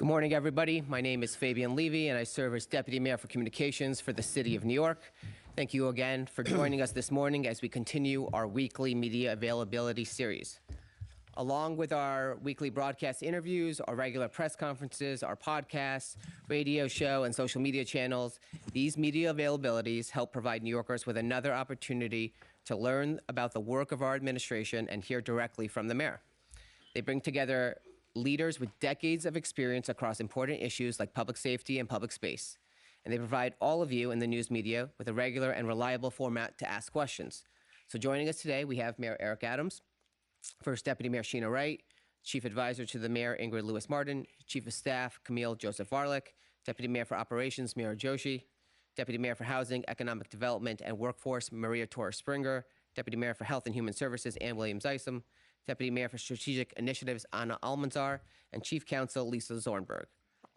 Good morning, everybody. My name is Fabian Levy, and I serve as Deputy Mayor for Communications for the City of New York. Thank you again for joining us this morning as we continue our weekly media availability series. Along with our weekly broadcast interviews, our regular press conferences, our podcasts, radio show, and social media channels, these media availabilities help provide New Yorkers with another opportunity to learn about the work of our administration and hear directly from the mayor. They bring together leaders with decades of experience across important issues like public safety and public space. And they provide all of you in the news media with a regular and reliable format to ask questions. So joining us today, we have Mayor Eric Adams, First Deputy Mayor Sheena Wright, Chief Advisor to the Mayor Ingrid Lewis-Martin, Chief of Staff Camille Joseph-Varlick, Deputy Mayor for Operations Mira Joshi, Deputy Mayor for Housing, Economic Development, and Workforce Maria Torres-Springer, Deputy Mayor for Health and Human Services Ann Williams-Isom, Deputy Mayor for Strategic Initiatives Anna Almanzar, and Chief Counsel Lisa Zornberg.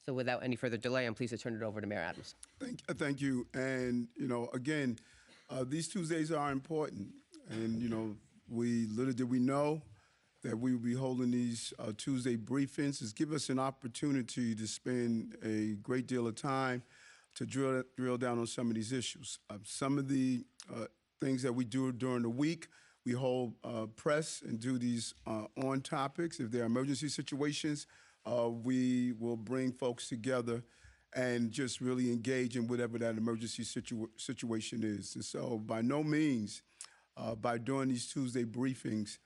So without any further delay, I'm pleased to turn it over to Mayor Adams. Thank you. And, again, these Tuesdays are important. And, little did we know that we would be holding these Tuesday briefings. It's give us an opportunity to spend a great deal of time to drill down on some of these issues. Some of the things that we do during the week, we hold press and do these on topics. If there are emergency situations, we will bring folks together and just really engage in whatever that emergency situation is. And so by no means, by doing these Tuesday briefings,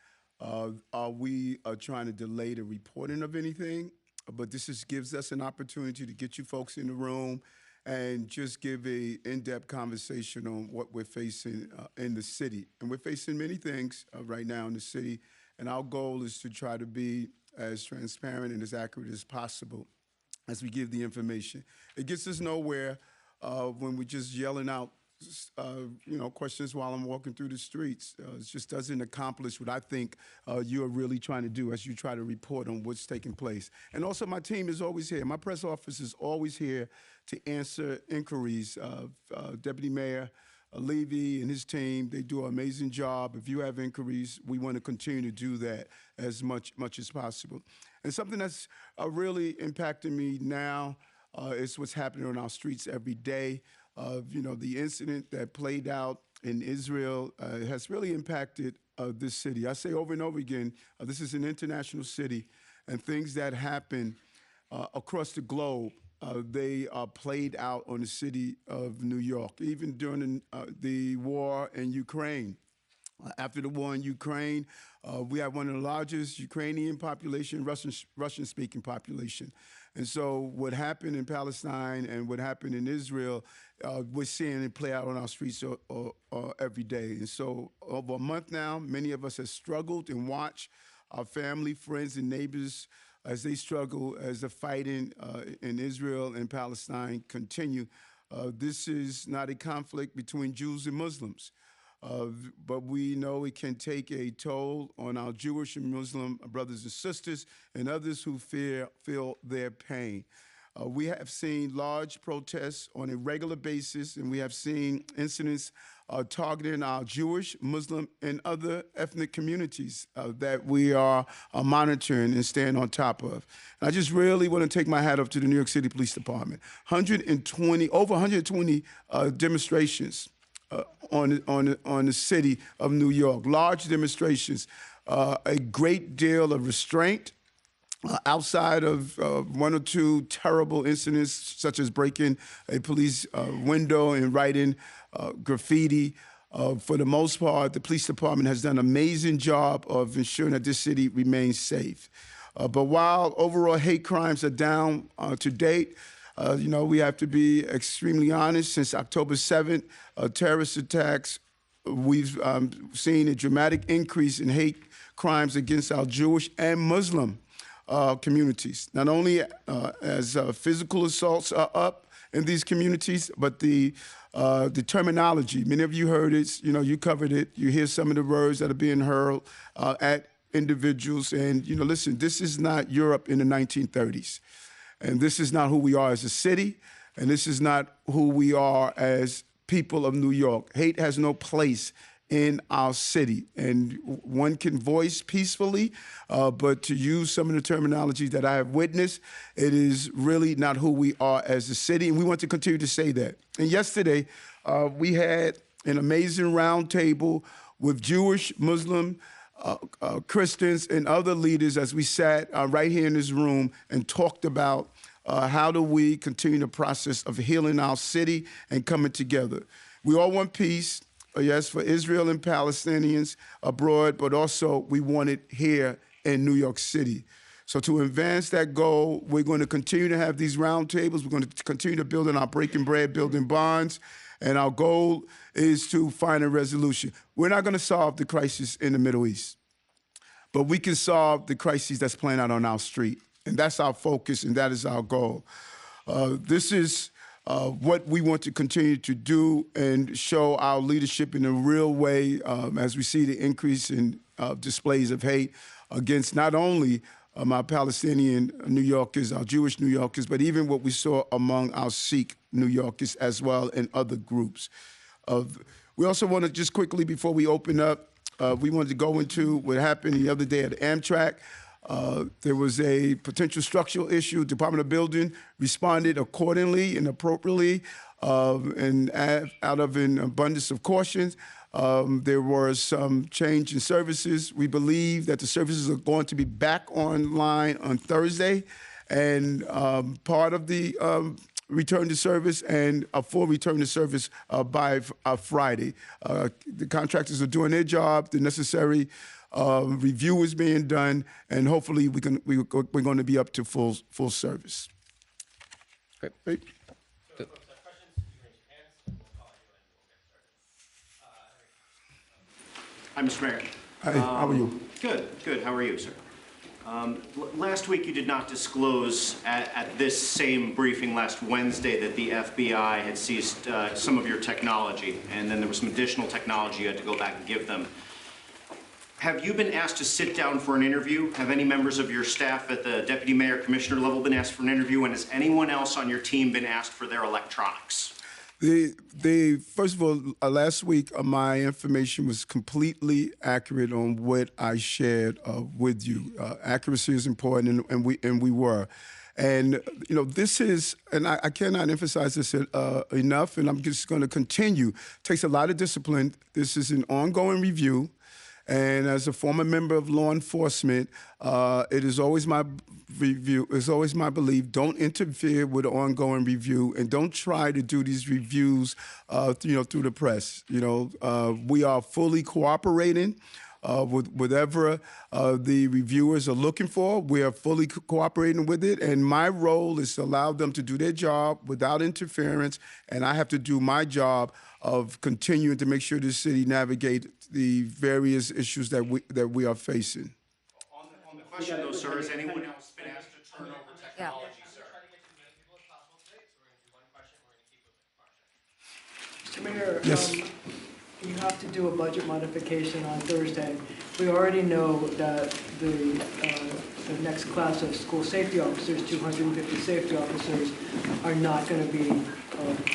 are we trying to delay the reporting of anything, but this gives us an opportunity to get you folks in the room and just give a in-depth conversation on what we're facing in the city. And we're facing many things right now in the city, and our goal is to try to be as transparent and as accurate as possible as we give the information. It gets us nowhere when we're just yelling out questions while I'm walking through the streets. It just doesn't accomplish what I think you're really trying to do as you try to report on what's taking place. And also my team is always here. My press office is always here to answer inquiries. Deputy Mayor Levy and his team, they do an amazing job. If you have inquiries, we want to continue to do that as much as possible. And something that's really impacting me now is what's happening on our streets every day. The incident that played out in Israel has really impacted this city. I say over and over again, this is an international city, and things that happen across the globe, they are played out on the city of New York, even during the war in Ukraine. After the war in Ukraine, we have one of the largest Ukrainian population, Russian-speaking population. And so what happened in Palestine and what happened in Israel, we're seeing it play out on our streets every day. And so over a month now, many of us have struggled and watched our family, friends, and neighbors as they struggle as the fighting in Israel and Palestine continue. This is not a conflict between Jews and Muslims. But we know it can take a toll on our Jewish and Muslim brothers and sisters and others who feel their pain. We have seen large protests on a regular basis, and we have seen incidents targeting our Jewish, Muslim, and other ethnic communities that we are monitoring and staying on top of. And I just really want to take my hat off to the New York City Police Department. Over 120 demonstrations on the city of New York, large demonstrations, a great deal of restraint outside of one or two terrible incidents, such as breaking a police window and writing graffiti. For the most part, the police department has done an amazing job of ensuring that this city remains safe. But while overall hate crimes are down to date, we have to be extremely honest. Since October 7th, terrorist attacks, we've seen a dramatic increase in hate crimes against our Jewish and Muslim communities. Not only as physical assaults are up in these communities, but the terminology. Many of you heard it, you covered it. You hear some of the words that are being hurled at individuals. And, listen, this is not Europe in the 1930s. And this is not who we are as a city, and this is not who we are as people of New York. Hate has no place in our city. And one can voice peacefully, but to use some of the terminology that I have witnessed, it is really not who we are as a city, and we want to continue to say that. And yesterday, we had an amazing roundtable with Jewish, Muslim, Christians, and other leaders as we sat right here in this room and talked about how do we continue the process of healing our city and coming together. We all want peace, yes, for Israel and Palestinians abroad, but also we want it here in New York City. So to advance that goal, we're going to continue to have these roundtables. We're going to continue to build on our breaking bread, building bonds, and our goal is to find a resolution. We're not going to solve the crisis in the Middle East, but we can solve the crises that's playing out on our street. And that's our focus, and that is our goal. This is what we want to continue to do and show our leadership in a real way as we see the increase in displays of hate against not only our Palestinian New Yorkers, our Jewish New Yorkers, but even what we saw among our Sikh New Yorkers as well and other groups. We also want to just quickly, before we open up, we wanted to go into what happened the other day at Amtrak. There was a potential structural issue. Department of Building responded accordingly and appropriately, and out of an abundance of caution. There was some change in services. We believe that the services are going to be back online on Thursday, and part of the return to service and a full return to service by Friday. The contractors are doing their job. The necessary review is being done, and hopefully we're going to be up to full service. Great. Hi, Mr. Mayor. Hi, how are you? Good. How are you, sir? Last week you did not disclose at this same briefing last Wednesday that the FBI had seized some of your technology, and then there was some additional technology you had to go back and give them. Have you been asked to sit down for an interview? Have any members of your staff at the deputy mayor commissioner level been asked for an interview? And has anyone else on your team been asked for their electronics? First of all, last week my information was completely accurate on what I shared with you. Accuracy is important, and we were. And you know, this is, and I cannot emphasize this enough, and I'm just going to continue. It takes a lot of discipline. This is an ongoing review. And as a former member of law enforcement, it is always my belief, don't interfere with an ongoing review, and don't try to do these reviews, through the press. We are fully cooperating with whatever the reviewers are looking for. We are fully cooperating with it, and my role is to allow them to do their job without interference, and I have to do my job of continuing to make sure the city navigate the various issues that we are facing. On the question, though, sir, has anyone else been asked to turn over technology, sir? Mr. Mayor, Yes. You have to do a budget modification on Thursday. We already know that the next class of school safety officers, 250 safety officers, are not going to be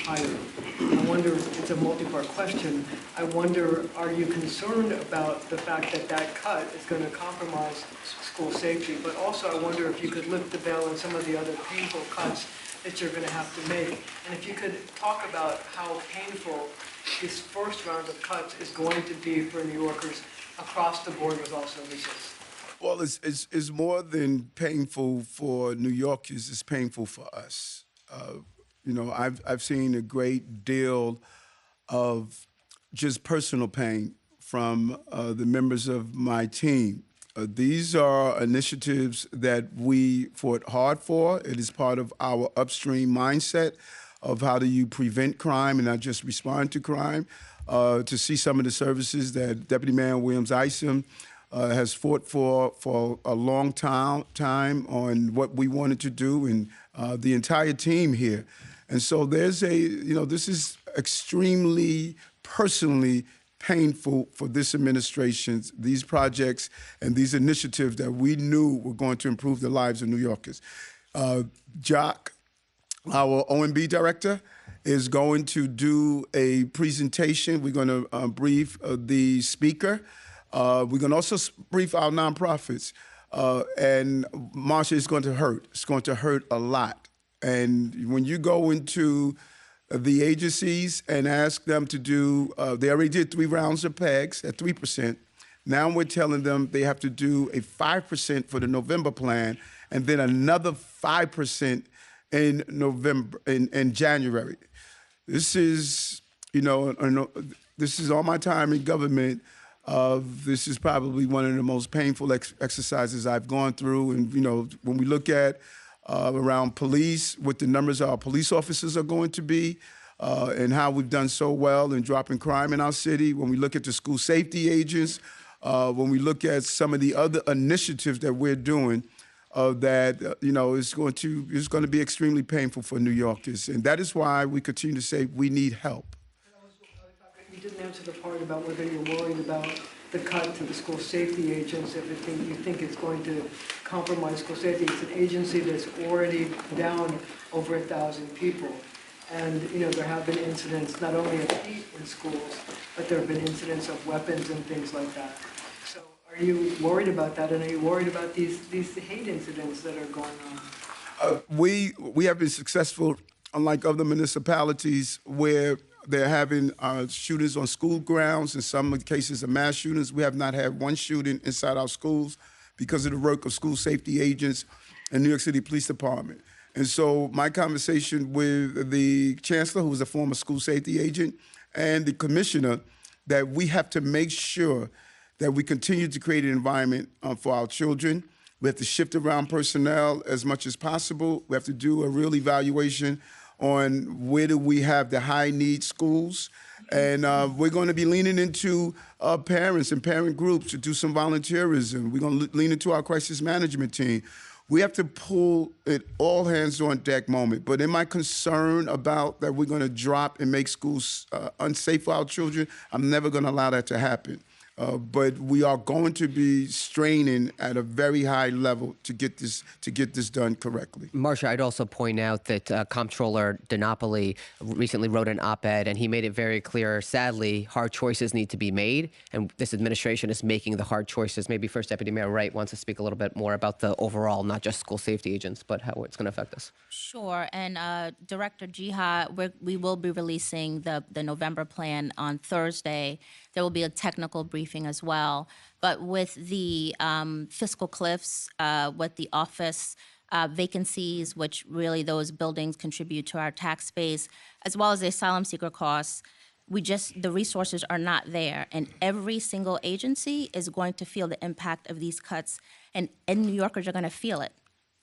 hired. I wonder, it's a multi-part question, I wonder, are you concerned about the fact that that cut is going to compromise school safety? But also, I wonder if you could lift the veil on some of the other painful cuts that you're going to have to make. And if you could talk about how painful this first round of cuts is going to be for New Yorkers across the board with all services. Well, it's more than painful for New Yorkers. It's painful for us. I've seen a great deal of just personal pain from the members of my team. These are initiatives that we fought hard for. It is part of our upstream mindset of how do you prevent crime and not just respond to crime. To see some of the services that Deputy Mayor Williams-Isom has fought for a long time on what we wanted to do, and the entire team here. And so there's this is extremely personally painful for this administration, these projects and these initiatives that we knew were going to improve the lives of New Yorkers. Jock, our OMB director, is going to do a presentation. We're going to brief the speaker. We're going to also brief our nonprofits. And Marsha, it's going to hurt. It's going to hurt a lot. And when you go into the agencies and ask them to do, they already did 3 rounds of PEGs at 3%. Now we're telling them they have to do a 5% for the November plan, and then another 5% in November, in January. This is, this is all my time in government. This is probably one of the most painful exercises I've gone through. And, when we look at around police, what the numbers of our police officers are going to be, and how we've done so well in dropping crime in our city, when we look at the school safety agents, when we look at some of the other initiatives that we're doing, it's going to be extremely painful for New Yorkers. And that is why we continue to say we need help. You didn't answer the part about whether you're worried about the cut to the school safety agents, if you think it's going to compromise school safety. It's an agency that's already down over 1,000 people. And, there have been incidents, not only of hate in schools, but there have been incidents of weapons and things like that. So are you worried about that? And are you worried about these hate incidents that are going on? We have been successful, unlike other municipalities, where they're having shootings on school grounds. In some cases of mass shootings, we have not had one shooting inside our schools because of the work of school safety agents and New York City Police Department. And so my conversation with the chancellor, who was a former school safety agent, and the commissioner, that we have to make sure that we continue to create an environment for our children. We have to shift around personnel as much as possible. We have to do a real evaluation on where do we have the high need schools. And we're going to be leaning into parents and parent groups to do some volunteerism. We're going to lean into our crisis management team. We have to pull it all hands on deck moment. But in my concern about that we're going to drop and make schools unsafe for our children, I'm never going to allow that to happen. But we are going to be straining at a very high level to get this done correctly. Marsha, I'd also point out that Comptroller DiNapoli recently wrote an op-ed, and he made it very clear, sadly, hard choices need to be made, and this administration is making the hard choices. Maybe First Deputy Mayor Wright wants to speak a little bit more about the overall, not just school safety agents, but how it's going to affect us. Sure, and Director Jihad, we will be releasing the November plan on Thursday. There will be a technical briefing as well. But with the fiscal cliffs, with the office vacancies, which really those buildings contribute to our tax base, as well as the asylum seeker costs, the resources are not there. And every single agency is going to feel the impact of these cuts, and New Yorkers are going to feel it,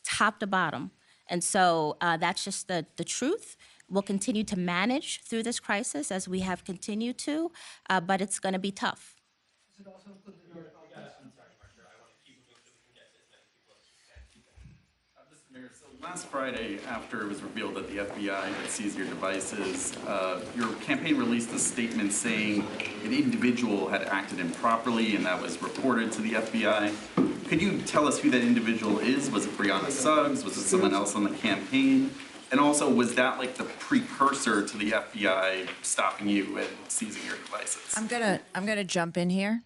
top to bottom. And so that's just the truth. We'll continue to manage through this crisis as we have continued to, but it's going to be tough. Last Friday, after it was revealed that the FBI had seized your devices, your campaign released a statement saying an individual had acted improperly, and that was reported to the FBI. Could you tell us who that individual is? Was it Brianna Suggs? Was it someone else on the campaign? And also, was that like the precursor to the FBI stopping you and seizing your devices? I'm gonna jump in here.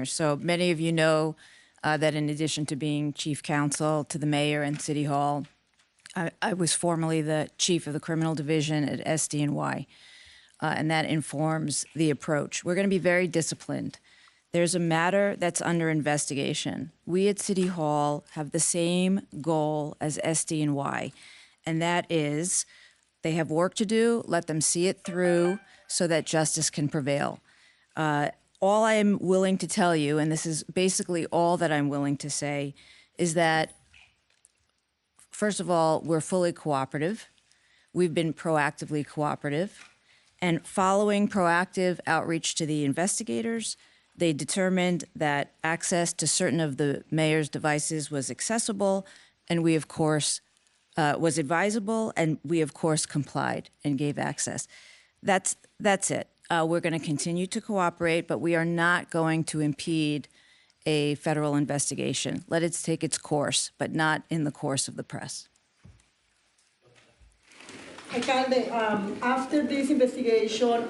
So many of you know that in addition to being chief counsel to the mayor and city hall, I was formerly the chief of the criminal division at SDNY, and that informs the approach. We're going to be very disciplined. There's a matter that's under investigation. We at City Hall have the same goal as SDNY, and that is they have work to do, let them see it through so that justice can prevail. All I am willing to tell you, and this is basically all that I'm willing to say, is that, first of all, we're fully cooperative. We've been proactively cooperative. And following proactive outreach to the investigators, they determined that access to certain of the mayor's devices was accessible, and we, of course, was advisable, and we, of course, complied and gave access. That's it. We're going to continue to cooperate, but we are not going to impede a federal investigation. Let it take its course, but not in the course of the press. Alcalde, after this investigation,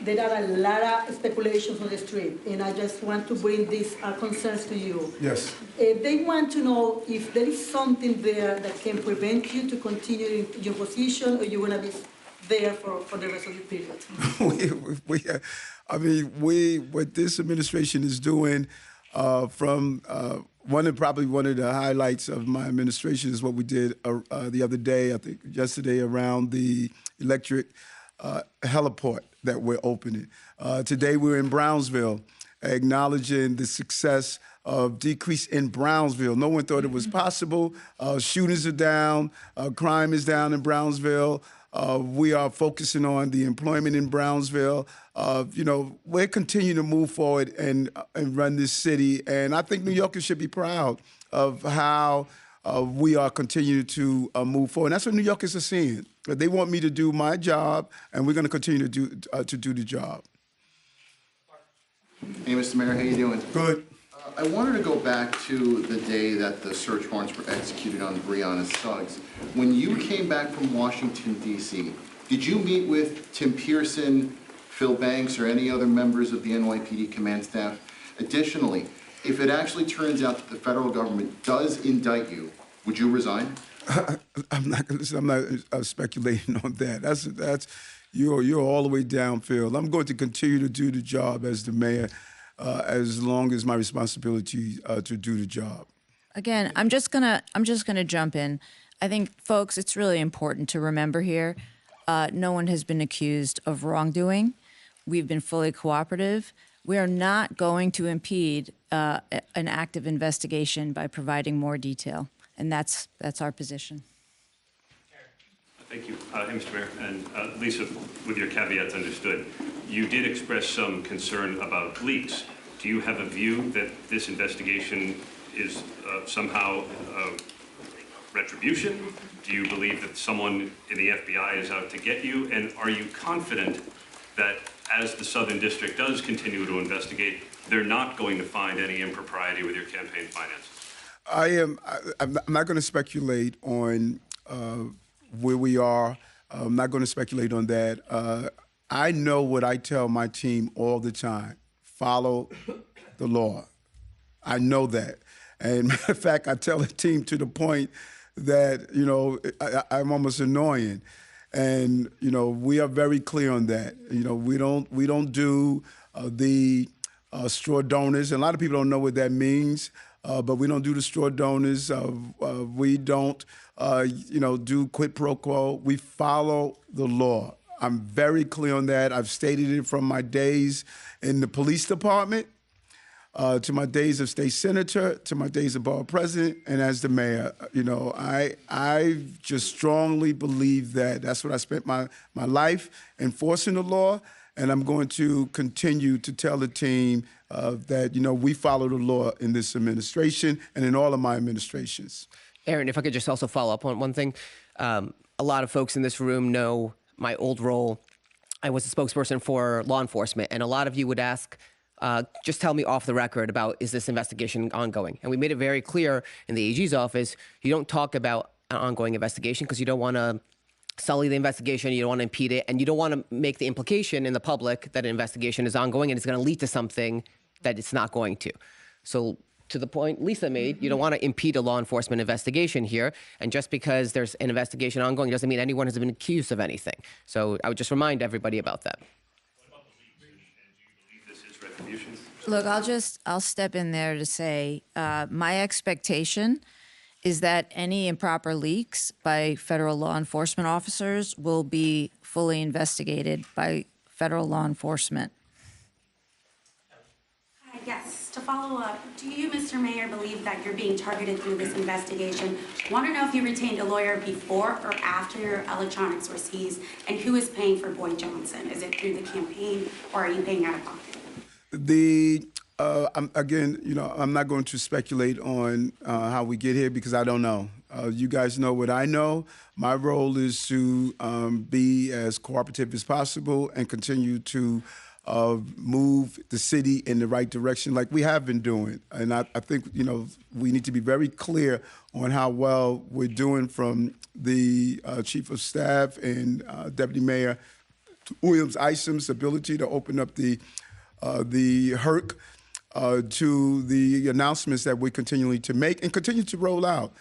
there are a lot of speculations on the street, and I just want to bring these concerns to you. Yes. They want to know if there is something there that can prevent you to continue in your position, or you're going to be there for the rest of the period. What this administration is doing from one of the highlights of my administration is what we did the other day, I think yesterday, around the electric heliport that we're opening. Today we're in Brownsville, acknowledging the success of decrease in Brownsville. No one thought it was possible. Shootings are down, crime is down in Brownsville. We are focusing on the employment in Brownsville. We're continuing to move forward and run this city. And I think New Yorkers should be proud of how we are continuing to move forward. And that's what New Yorkers are seeing. They want me to do my job, and we're going to continue to do the job. Hey, Mr. Mayor, how you doing? Good. I wanted to go back to the day that the search warrants were executed on Breonna Suggs. When you came back from Washington, D.C., did you meet with Tim Pearson, Phil Banks, or any other members of the NYPD command staff? Additionally, if it actually turns out that the federal government does indict you, would you resign? I'm not speculating on that. That's you're all the way downfield. I'm going to continue to do the job as the mayor, as long as my responsibility to do the job. Again, I'm just gonna jump in. I think, folks, it's really important to remember here, no one has been accused of wrongdoing. We've been fully cooperative. We are not going to impede an active investigation by providing more detail, and that's our position. Thank you. Hey, Mr. Mayor, and Lisa, with your caveats understood, you did express some concern about leaks. Do you have a view that this investigation is somehow retribution? Do you believe that someone in the FBI is out to get you? And are you confident that as the Southern District does continue to investigate, they're not going to find any impropriety with your campaign finances? I'm not going to speculate on where we are. I'm not going to speculate on that. I know what I tell my team all the time: follow the law. I know that. And matter of fact, I tell the team to the point that, I'm almost annoying. And, we are very clear on that. We don't do the straw donors. And a lot of people don't know what that means, but we don't do the straw donors. We don't, do quid pro quo. We follow the law. I'm very clear on that. I've stated it from my days in the police department, to my days of state senator, to my days of borough president, and as the mayor. I just strongly believe that. That's what I spent my life enforcing the law, and I'm going to continue to tell the team that, we follow the law in this administration and in all of my administrations. Aaron, if I could just also follow up on one thing. A lot of folks in this room know my old role. I was a spokesperson for law enforcement, and a lot of you would ask, just tell me off the record about, is this investigation ongoing? And we made it very clear in the AG's office, you don't talk about an ongoing investigation because you don't want to sully the investigation, you don't want to impede it, and you don't want to make the implication in the public that an investigation is ongoing and it's going to lead to something that it's not going to. So to the point Lisa made, you don't want to impede a law enforcement investigation here. And just because there's an investigation ongoing doesn't mean anyone has been accused of anything. So I would just remind everybody about that. Look, I'll step in there to say my expectation is that any improper leaks by federal law enforcement officers will be fully investigated by federal law enforcement. Yes, to follow up, do you, Mr. Mayor, believe that you're being targeted through this investigation? Want to know if you retained a lawyer before or after your electronics were seized, and who is paying for Boyd Johnson? Is it through the campaign, or are you paying out of pocket? I'm not going to speculate on how we get here because I don't know. You guys know what I know. My role is to be as cooperative as possible and continue to move the city in the right direction like we have been doing. And I think, we need to be very clear on how well we're doing from the Chief of Staff and Deputy Mayor Williams-Isom's ability to open up the HERC to the announcements that we're continuing to make and continue to roll out.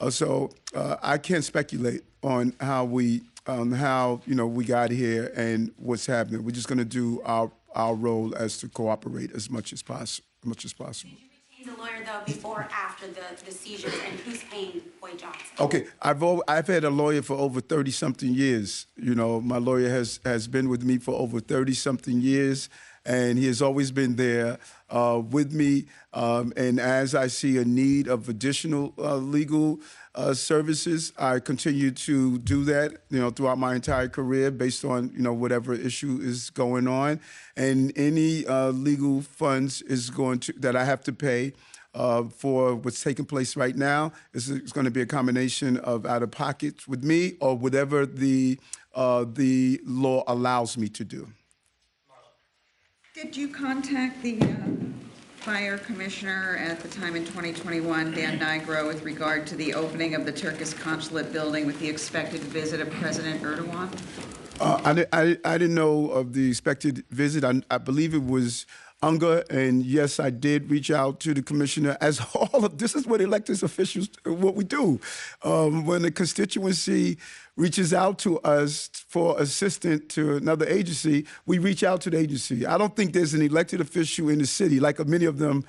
So I can't speculate on how we got here and what's happening. We're just going to do our role as to cooperate as much as possible. Did you retain the lawyer though before or after the seizures, and who's paying Boy Johnson? Okay, I've had a lawyer for over 30-something years. My lawyer has been with me for over 30-something years, and he has always been there with me. And as I see a need of additional legal services, I continue to do that, throughout my entire career based on, whatever issue is going on. And any legal funds that I have to pay for what's taking place right now is going to be a combination of out of pocket with me or whatever the law allows me to do. Did you contact the fire commissioner at the time in 2021, Dan Nigro, with regard to the opening of the Turkish consulate building with the expected visit of President Erdogan? I didn't know of the expected visit. I believe it was Unger, and yes, I did reach out to the commissioner. As all of this is what elected officials, what we do. When the constituency reaches out to us for assistance to another agency, we reach out to the agency. I don't think there's an elected official in the city, like many of them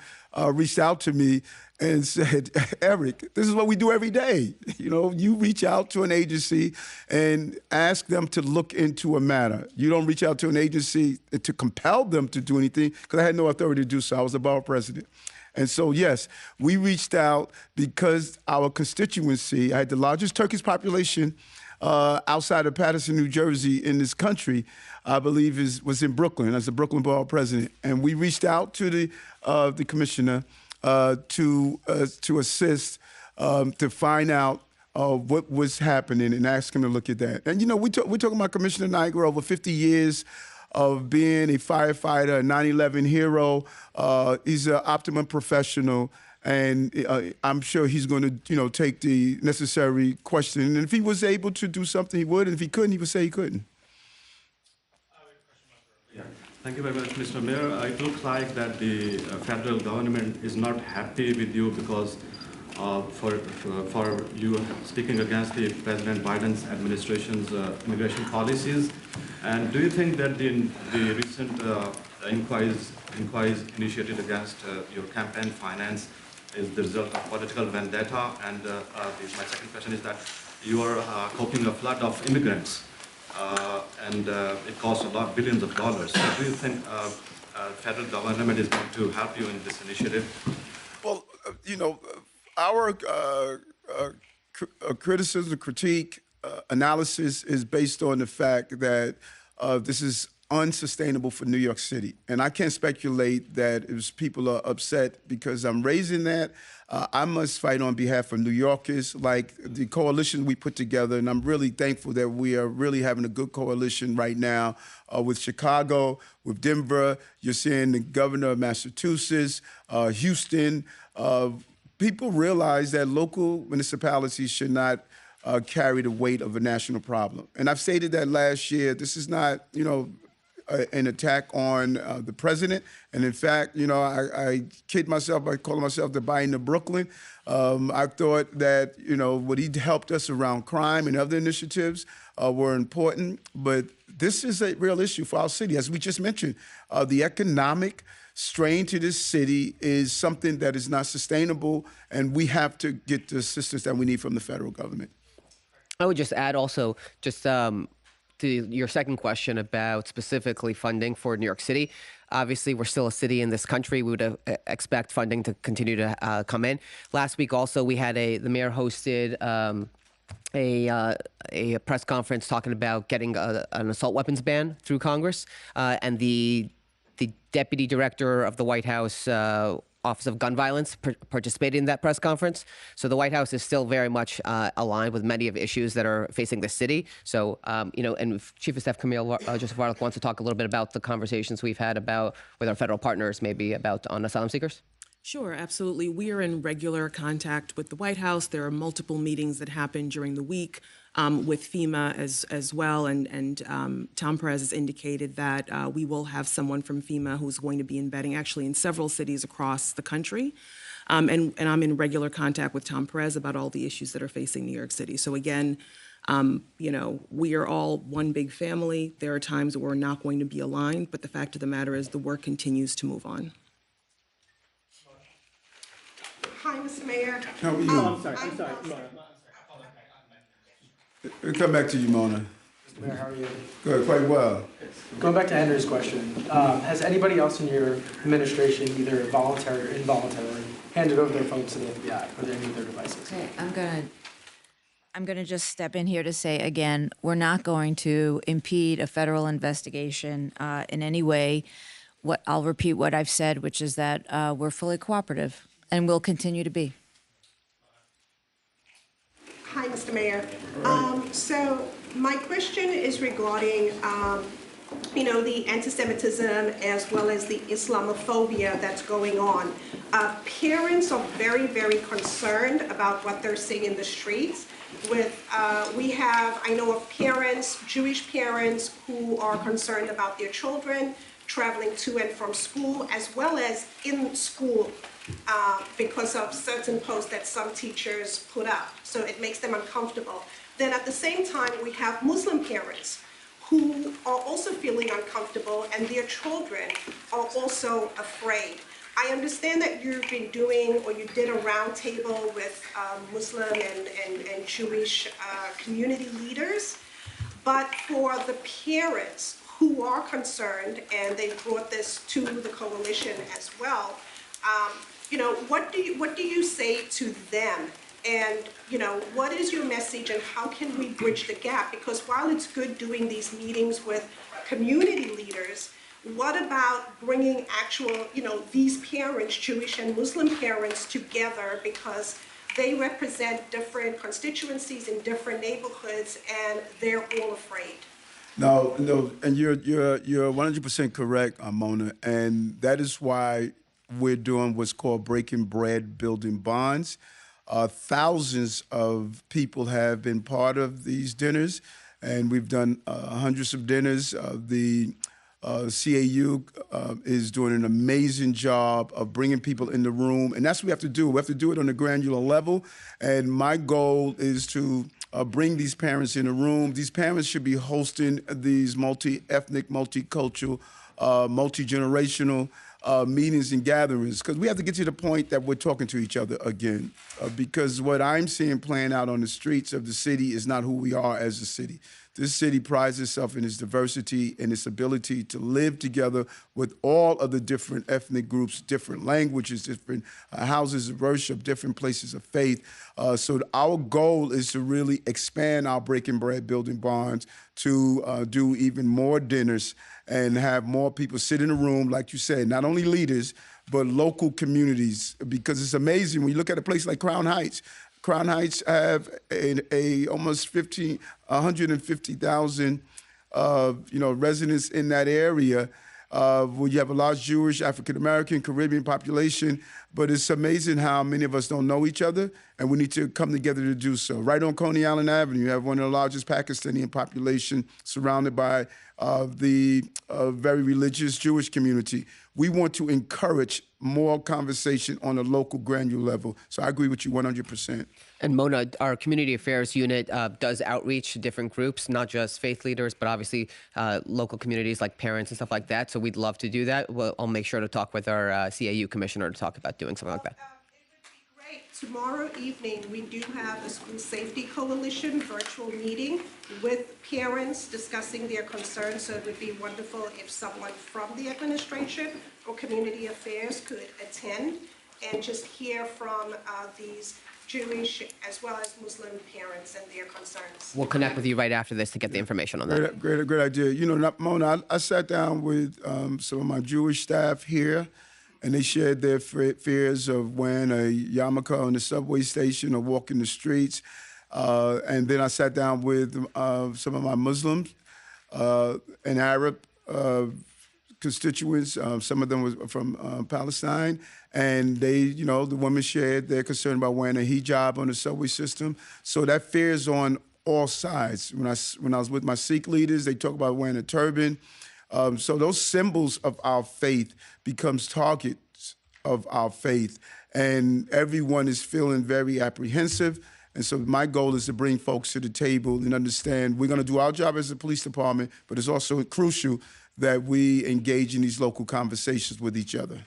reached out to me and said, Eric, this is what we do every day. You reach out to an agency and ask them to look into a matter. You don't reach out to an agency to compel them to do anything, because I had no authority to do so. I was a borough president. And so, yes, we reached out because our constituency, I had the largest Turkish population outside of Paterson, New Jersey, in this country, I believe was in Brooklyn, as the Brooklyn Borough President. And we reached out to the commissioner to assist, to find out what was happening and ask him to look at that. And, we're talking about Commissioner Nigro, over 50 years of being a firefighter, a 9/11 hero. He's an optimum professional. And I'm sure he's going to, take the necessary question. And if he was able to do something, he would. And if he couldn't, he would say he couldn't. Yeah. Thank you very much, Mr. Mayor. It looks like that the federal government is not happy with you because for you speaking against the President Biden's administration's immigration policies. And do you think that the recent inquiries initiated against your campaign finance is the result of political vendetta? And my second question is that you are coping a flood of immigrants, and it costs billions of dollars. So do you think federal government is going to help you in this initiative? Well, our criticism, critique, analysis is based on the fact that this is unsustainable for New York City. And I can't speculate that if people are upset because I'm raising that. I must fight on behalf of New Yorkers, like the coalition we put together. And I'm really thankful that we are really having a good coalition right now with Chicago, with Denver. You're seeing the governor of Massachusetts, Houston. People realize that local municipalities should not carry the weight of a national problem. And I've stated that last year. This is not, an attack on the president. And in fact, I kid myself by calling myself the Biden of Brooklyn. I thought that, what he helped us around crime and other initiatives were important. But this is a real issue for our city. As we just mentioned, the economic strain to this city is something that is not sustainable, and we have to get the assistance that we need from the federal government. I would just add also to your second question about specifically funding for New York City. Obviously, we're still a city in this country. We would expect funding to continue to come in. Last week also, we had the mayor hosted a press conference talking about getting an assault weapons ban through Congress. And the deputy director of the White House Office of Gun Violence participated in that press conference. So the White House is still very much aligned with many of the issues that are facing the city. So, and if Chief of Staff Camille Joseph Warlick wants to talk a little bit about the conversations we've had with our federal partners, maybe on asylum seekers. Sure, absolutely. We are in regular contact with the White House. There are multiple meetings that happen during the week with FEMA as well. And Tom Perez has indicated that we will have someone from FEMA who's going to be embedding actually in several cities across the country. And I'm in regular contact with Tom Perez about all the issues that are facing New York City. So again, we are all one big family. There are times where we're not going to be aligned, but the fact of the matter is the work continues to move on. Hi, Mr. Mayor. How are you? I'm sorry. We'll come back to you, Mona. Mr. Mayor, how are you? Good, quite well. Going back to Henry's question, has anybody else in your administration, either voluntary or involuntarily, handed over their phones to the FBI or any of their devices? Okay, I'm gonna just step in here to say again, we're not going to impede a federal investigation in any way. I'll repeat what I've said, which is that we're fully cooperative and will continue to be. Hi, Mr. Mayor. So my question is regarding, the anti-Semitism as well as the Islamophobia that's going on. Parents are very, very concerned about what they're seeing in the streets. I know of parents, Jewish parents, who are concerned about their children traveling to and from school, as well as in school, because of certain posts that some teachers put up. So it makes them uncomfortable. Then at the same time, we have Muslim parents who are also feeling uncomfortable, and their children are also afraid. I understand that you've been doing, or you did a roundtable with Muslim and Jewish community leaders, but for the parents who are concerned, and they brought this to the coalition as well, what do you say to them? And what is your message, and how can we bridge the gap? Because while it's good doing these meetings with community leaders, what about bringing actual, these parents, Jewish and Muslim parents, together, because they represent different constituencies in different neighborhoods, and they're all afraid. No, and you're 100% correct, Mona, and that is why we're doing what's called breaking bread, building bonds. Thousands of people have been part of these dinners, and we've done hundreds of dinners. The CAU is doing an amazing job of bringing people in the room, and that's what we have to do. We have to do it on a granular level, and my goal is to bring these parents in the room. These parents should be hosting these multi-ethnic, multicultural, multi-generational meetings and gatherings, because we have to get to the point that we're talking to each other again, because what I'm seeing playing out on the streets of the city is not who we are as a city. This city prides itself in its diversity and its ability to live together with all of the different ethnic groups, different languages, different houses of worship, different places of faith. So our goal is to really expand our breaking bread, building bonds, to do even more dinners and have more people sit in a room, like you said, not only leaders, but local communities, because it's amazing when you look at a place like Crown Heights. Crown Heights have almost 150,000 residents in that area, where you have a large Jewish, African-American, Caribbean population, but it's amazing how many of us don't know each other, and we need to come together to do so. Right on Coney Island Avenue, you have one of the largest Pakistani population surrounded by the very religious Jewish community. We want to encourage more conversation on a local granular level. So I agree with you 100%. And Mona, our community affairs unit does outreach to different groups, not just faith leaders, but obviously local communities like parents and stuff like that. So we'd love to do that. I'll make sure to talk with our CAU commissioner to talk about doing something like that. Tomorrow evening, we do have a School Safety Coalition virtual meeting with parents discussing their concerns. So it would be wonderful if someone from the administration or community affairs could attend and just hear from these Jewish as well as Muslim parents and their concerns. We'll connect with you right after this to get the information on that. Great idea. Mona, I sat down with some of my Jewish staff here and they shared their fears of wearing a yarmulke on the subway station or walking the streets. And then I sat down with some of my Muslims and Arab constituents. Some of them was from Palestine, and they, the women shared their concern about wearing a hijab on the subway system. So that fear is on all sides. When I was with my Sikh leaders, they talk about wearing a turban. So those symbols of our faith becomes targets of our faith, and everyone is feeling very apprehensive. And so my goal is to bring folks to the table and understand we're going to do our job as a police department, but it's also crucial that we engage in these local conversations with each other.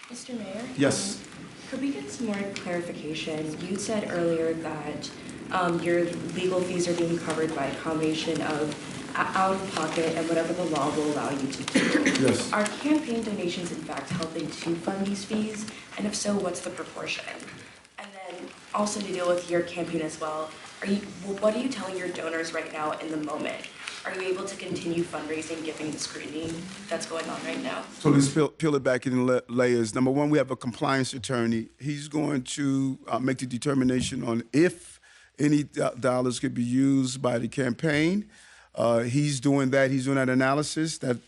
Mr. Mayor? Yes. Could we get some more clarification? You said earlier that your legal fees are being covered by a combination of out-of-pocket and whatever the law will allow you to do. Yes. Are campaign donations in fact helping to fund these fees? And if so, what's the proportion? And then also to deal with your campaign as well, what are you telling your donors right now in the moment? Are you able to continue fundraising given the scrutiny that's going on right now? So let's peel it back in layers. Number one, we have a compliance attorney. He's going to make the determination on if any dollars could be used by the campaign. He's doing that. He's doing that analysis. That's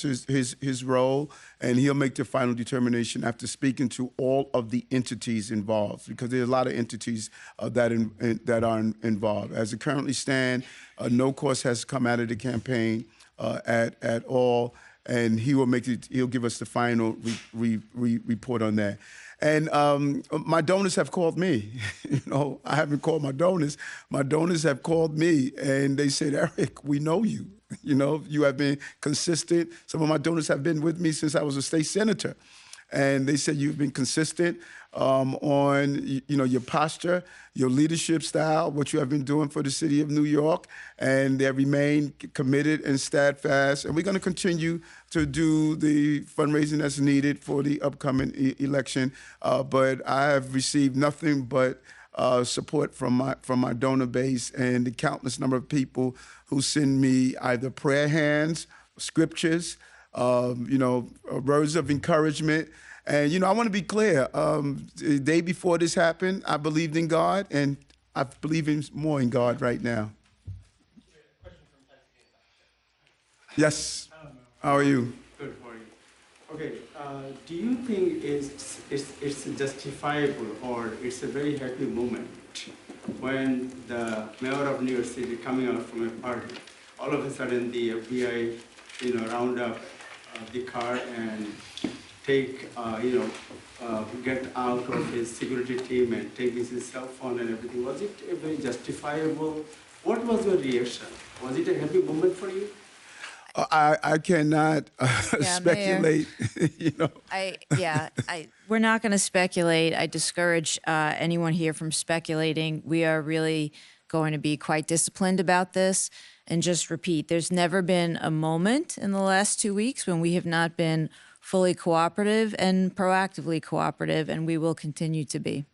his role, and he'll make the final determination after speaking to all of the entities involved, because there's a lot of entities that are involved. As it currently stands, no cost has come out of the campaign at all, and he'll give us the final report on that. And my donors have called me. I haven't called my donors. My donors have called me, and they said, Eric, we know you. You have been consistent. Some of my donors have been with me since I was a state senator. And they said you've been consistent on your posture, your leadership style, what you have been doing for the city of New York, and they remain committed and steadfast. And we're going to continue to do the fundraising that's needed for the upcoming election. But I have received nothing but support from my donor base and the countless number of people who send me either prayer hands, scriptures, words of encouragement. And, I want to be clear. The day before this happened, I believed in God, and I believe more in God right now. Yes. How are you? Good, how are you? Okay, do you think it's justifiable, or it's a very happy moment when the mayor of New York City coming out from a party, all of a sudden the FBI, round up the car and take, get out of his security team and take his cell phone and everything? Was it a very justifiable? What was your reaction? Was it a happy moment for you? I cannot speculate. We're not going to speculate. I discourage anyone here from speculating. We are really going to be quite disciplined about this. And just repeat, there's never been a moment in the last 2 weeks when we have not been fully cooperative and proactively cooperative, and we will continue to be.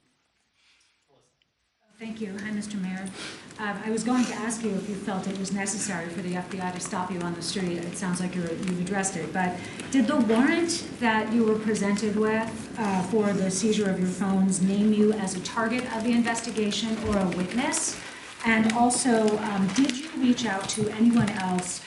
Thank you. Hi, Mr. Mayor. I was going to ask you if you felt it was necessary for the FBI to stop you on the street. It sounds like you've addressed it, but did the warrant that you were presented with for the seizure of your phones name you as a target of the investigation or a witness? And also, did you reach out to anyone else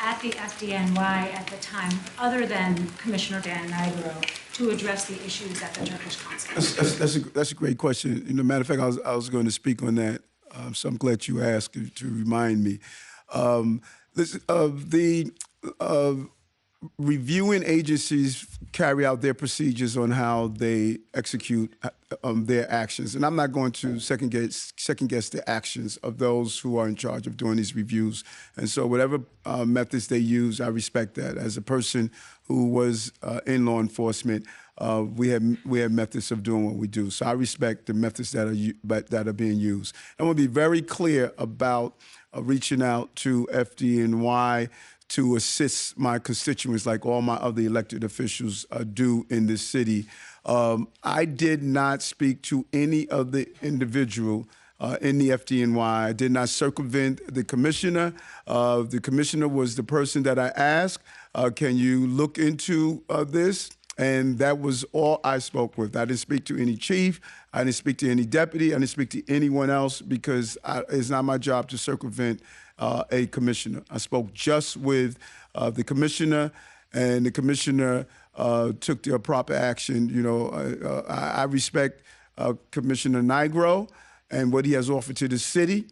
at the FDNY at the time, other than Commissioner Dan Nigro, to address the issues at the Turkish consulate? That's a great question. Matter of fact, I was going to speak on that, so I'm glad you asked to remind me. Reviewing agencies carry out their procedures on how they execute their actions. And I'm not going to second guess the actions of those who are in charge of doing these reviews. And so whatever methods they use, I respect that. As a person who was in law enforcement, we have methods of doing what we do. So I respect the methods that are being used. I want to be very clear about reaching out to FDNY to assist my constituents like all my other elected officials do in this city. I did not speak to any other individual in the FDNY. I did not circumvent the commissioner. The commissioner was the person that I asked, can you look into this? And that was all I spoke with. I didn't speak to any chief. I didn't speak to any deputy. I didn't speak to anyone else because it's not my job to circumvent a commissioner. I spoke just with the commissioner, and the commissioner took the proper action. You know, I respect Commissioner Nigro and what he has offered to the city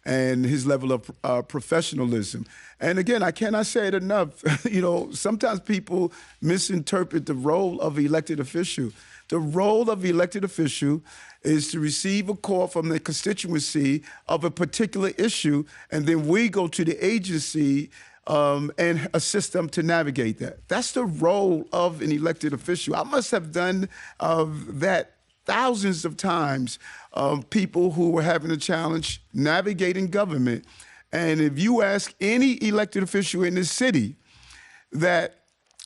and his level of professionalism. And again, I cannot say it enough. You know, sometimes people misinterpret the role of an elected official. The role of the elected official is to receive a call from the constituency of a particular issue, and then we go to the agency and assist them to navigate that. That's the role of an elected official. I must have done that thousands of times of people who were having a challenge navigating government. And if you ask any elected official in this city that,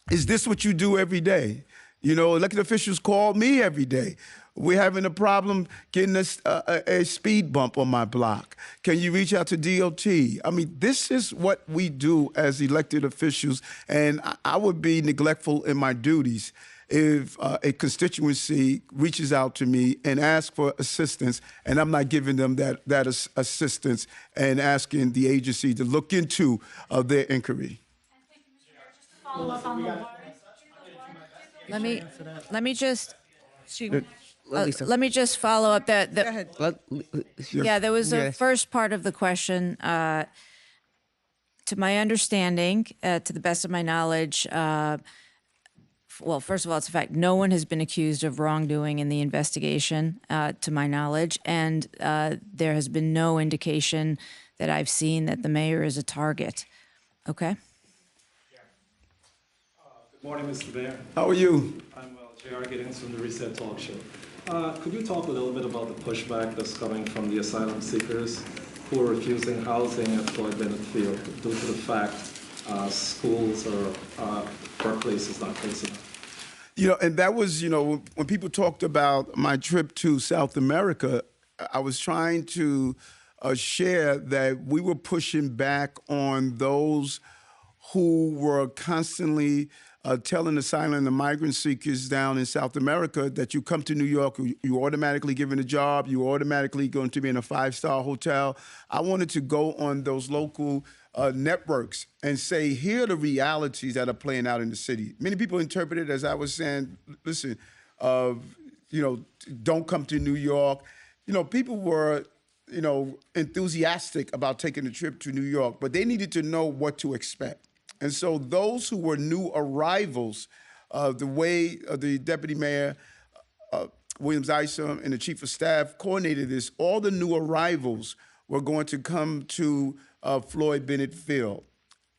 is this what you do every day? You know, elected officials call me every day. We're having a problem getting a speed bump on my block. Can you reach out to DOT? I mean, this is what we do as elected officials, and I would be neglectful in my duties if a constituency reaches out to me and asks for assistance, and I'm not giving them that assistance and asking the agency to look into their inquiry. Let me just Lisa. let me just follow up that. Go ahead. Yeah, there was a first part of the question. To my understanding, to the best of my knowledge, well, first of all, it's a fact. No one has been accused of wrongdoing in the investigation, to my knowledge, and there has been no indication that I've seen that the mayor is a target. Okay. Good morning, Mr. Mayor. How are you? I'm well. J.R. Giddings from the Reset Talk Show. Could you talk a little bit about the pushback that's coming from the asylum seekers who are refusing housing at Floyd Bennett Field due to the fact schools or workplace is not close enough? You know, and that was, you know, when people talked about my trip to South America, I was trying to share that we were pushing back on those who were constantly telling asylum and migrant seekers down in South America that you come to New York, you automatically given a job, you automatically going to be in a 5-star hotel. I wanted to go on those local networks and say, here are the realities that are playing out in the city. Many people interpret it as I was saying, listen, you know, don't come to New York. You know, people were, you know, enthusiastic about taking a trip to New York, but they needed to know what to expect. And so those who were new arrivals, the way the deputy mayor, Williams Isom, and the chief of staff coordinated this, all the new arrivals were going to come to Floyd Bennett Field.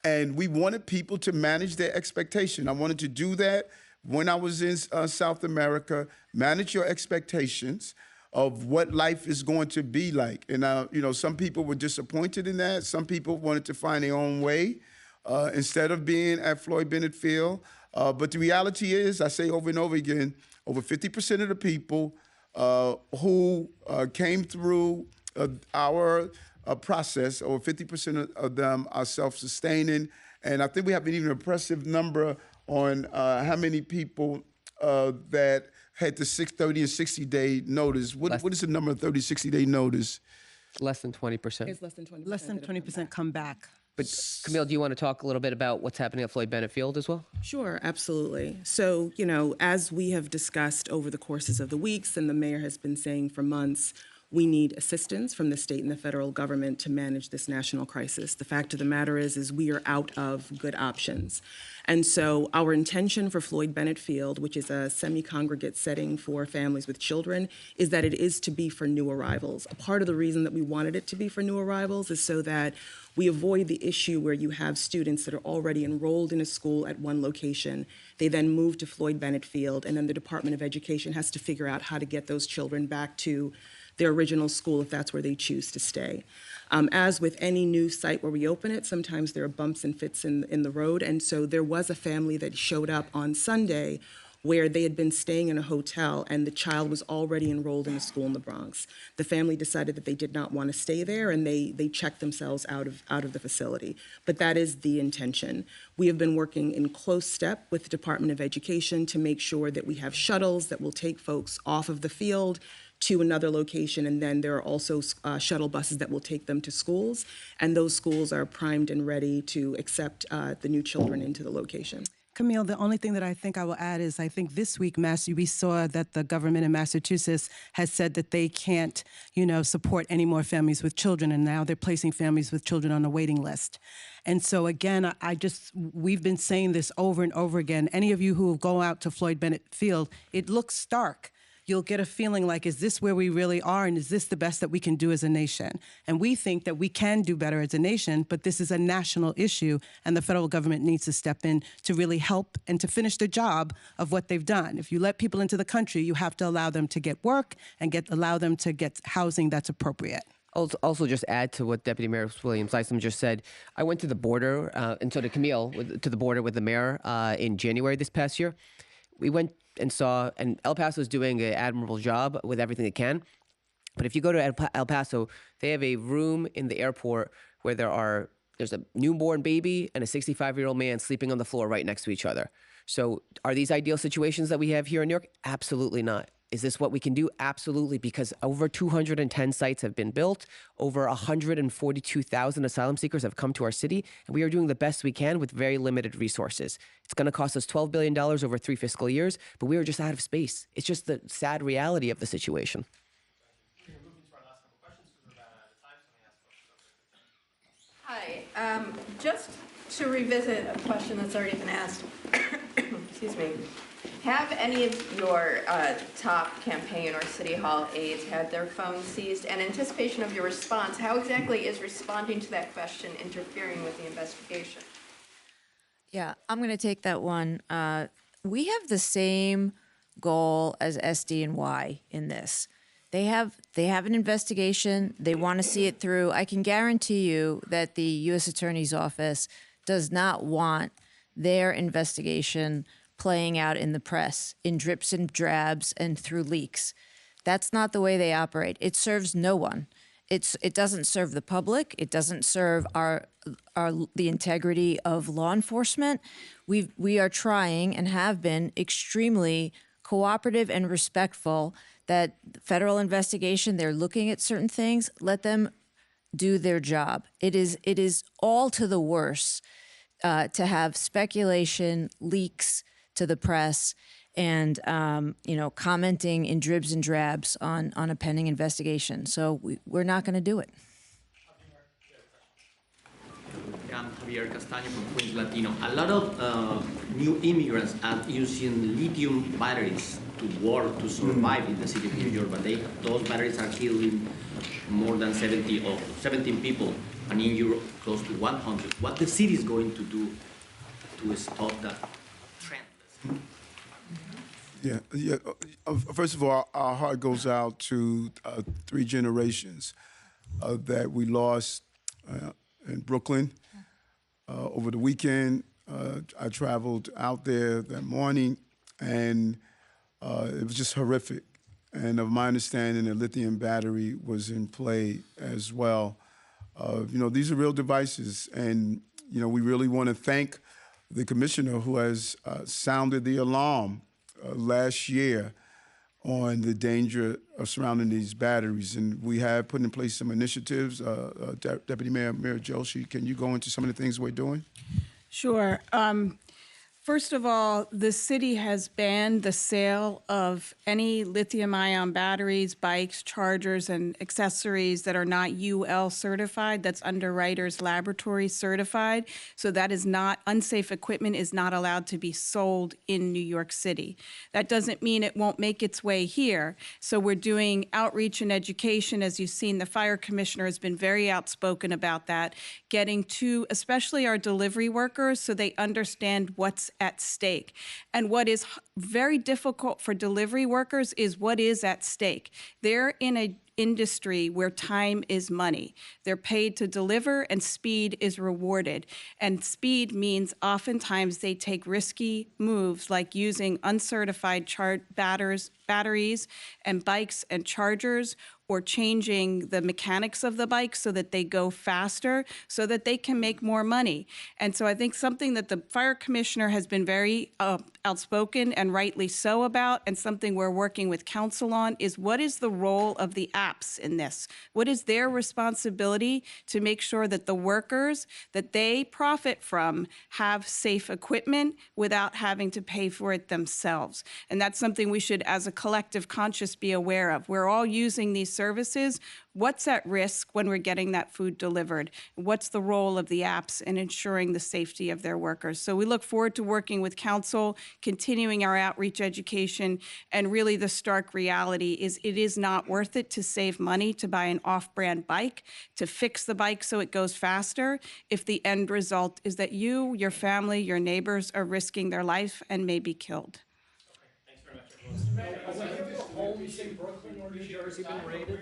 And we wanted people to manage their expectation. I wanted to do that when I was in South America, manage your expectations of what life is going to be like. And, you know, some people were disappointed in that. Some people wanted to find their own way instead of being at Floyd Bennett Field. But the reality is, I say over and over again, over 50% of the people who came through our process, over 50% of them are self-sustaining. And I think we have an even impressive number on how many people that had the 30 and 60-day notice. What is the number of 30, 60-day notice? Less than 20%. It's less than 20%. Less than 20% come back. But Camille, do you want to talk a little bit about what's happening at Floyd Bennett Field as well? Sure, absolutely. So, you know, as we have discussed over the courses of the weeks, and the mayor has been saying for months, we need assistance from the state and the federal government to manage this national crisis. The fact of the matter is we are out of good options. And so our intention for Floyd Bennett Field, which is a semi-congregate setting for families with children, is that it is to be for new arrivals. A part of the reason that we wanted it to be for new arrivals is so that we avoid the issue where you have students that are already enrolled in a school at one location. They then move to Floyd Bennett Field, and then the Department of Education has to figure out how to get those children back to their original school if that's where they choose to stay. As with any new site where we open it, sometimes there are bumps and fits in the road, and so there was a family that showed up on Sunday where they had been staying in a hotel and the child was already enrolled in a school in the Bronx. The family decided that they did not want to stay there, and they checked themselves out of the facility. But that is the intention. We have been working in close step with the Department of Education to make sure that we have shuttles that will take folks off of the field to another location, and then there are also shuttle buses that will take them to schools, and those schools are primed and ready to accept the new children into the location. Camille, the only thing that I think I will add is I think this week, we saw that the government in Massachusetts has said that they can't, support any more families with children, and now they're placing families with children on a waiting list. And so again, we've been saying this over and over again. Any of you who go out to Floyd Bennett Field, it looks stark. You'll get a feeling like, is this where we really are, and is this the best that we can do as a nation? And we think that we can do better as a nation, but this is a national issue, and the federal government needs to step in to really help and to finish the job of what they've done. If you let people into the country, you have to allow them to get work and allow them to get housing that's appropriate. Also, just add to what Deputy Mayor Williams-Isom just said. I went to the border, and so did Camille, to the border with the mayor in January this past year. We went and saw, and El Paso is doing an admirable job with everything they can. But if you go to El Paso, they have a room in the airport where there's a newborn baby and a 65-year-old man sleeping on the floor right next to each other. So are these ideal situations that we have here in New York? Absolutely not. Is this what we can do? Absolutely, because over 210 sites have been built, over 142,000 asylum seekers have come to our city, and we are doing the best we can with very limited resources. It's going to cost us $12 billion over 3 fiscal years, but we are just out of space. It's just the sad reality of the situation. Hi, just to revisit a question that's already been asked, excuse me. Have any of your top campaign or city hall aides had their phones seized? And in anticipation of your response, how exactly is responding to that question interfering with the investigation? Yeah, I'm going to take that one. We have the same goal as SD and Y in this. They have an investigation. They want to see it through. I can guarantee you that the U.S. Attorney's Office does not want their investigation playing out in the press, in drips and drabs and through leaks. That's not the way they operate. It serves no one. It doesn't serve the public. It doesn't serve the integrity of law enforcement. We are trying and have been extremely cooperative and respectful that federal investigation, they're looking at certain things, let them do their job. It is all to the worse to have speculation, leaks to the press, and commenting in dribs and drabs on a pending investigation. So we're not going to do it. I'm Javier Castaño from Queens Latino. A lot of new immigrants are using lithium batteries to work, to survive in the city of New York, but those batteries are killing more than 17 people, and in Europe close to 100. What the city is going to do to stop that trend? Yeah. First of all, our heart goes out to 3 generations that we lost in Brooklyn. Over the weekend, I traveled out there that morning, and it was just horrific. And of my understanding, a lithium battery was in play as well. These are real devices, and we really want to thank the commissioner who has sounded the alarm last year on the danger of surrounding these batteries. And we have put in place some initiatives. Deputy Mayor Joshi, can you go into some of the things we're doing? Sure. First of all, the city has banned the sale of any lithium-ion batteries, bikes, chargers, and accessories that are not UL certified. That's Underwriters Laboratory certified. So that is not, unsafe equipment is not allowed to be sold in New York City. That doesn't mean it won't make its way here. So we're doing outreach and education. As you've seen, the fire commissioner has been very outspoken about that, getting to especially our delivery workers so they understand what's at stake. And what is very difficult for delivery workers is what is at stake. They're in an industry where time is money. They're paid to deliver and speed is rewarded. And speed means oftentimes they take risky moves like using uncertified batteries and bikes and chargers, or changing the mechanics of the bike so that they go faster, so that they can make more money. And so I think something that the fire commissioner has been very outspoken and rightly so about, and something we're working with council on, is what is the role of the apps in this? What is their responsibility to make sure that the workers that they profit from have safe equipment without having to pay for it themselves? And that's something we should, as a collective conscious, be aware of. We're all using these services. What's at risk when we're getting that food delivered? What's the role of the apps in ensuring the safety of their workers? So we look forward to working with council, continuing our outreach education, and really the stark reality is it is not worth it to save money to buy an off-brand bike, to fix the bike so it goes faster, if the end result is that you, your family, your neighbors are risking their life and may be killed. Homes in Brooklyn or New Jersey been raided?